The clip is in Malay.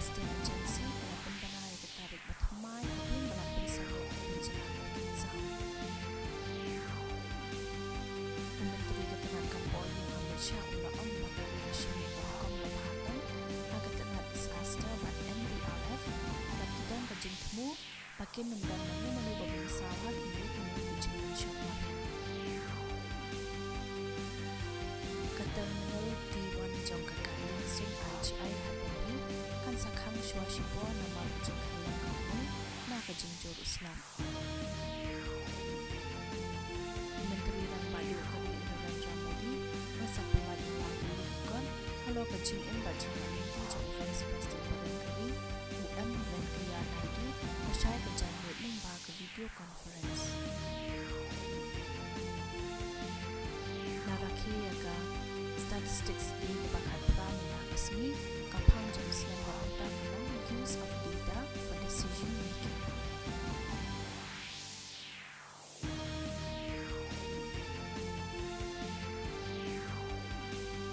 Broadcasting Agency walaupun banai ketarik batamai apin walaupun sayo apin jelakan kinsam. Menteri Ketenaga Polri Ahmad Shah ulang pakai leadership Hongkong Lepatan agar tenat disaster bat NDRF dan kita kejeng temu pakai mendananya menubah bersawat ini dengan kejengkan syoklah. Terminal T1 Jongkakan langsung IGI hadiri kan sakhang syuashipo nama kejengkan langkahmu na kejengjur Islam. Menteri Ran Bayu Kali Narendra Modi masa pemadu lagu ikon kalau kejengin bajingan itu jauh Vice President Barangkali UM Venkaiah Naidu percaya kejangan membah ke video conference. Naraki yaga Statistics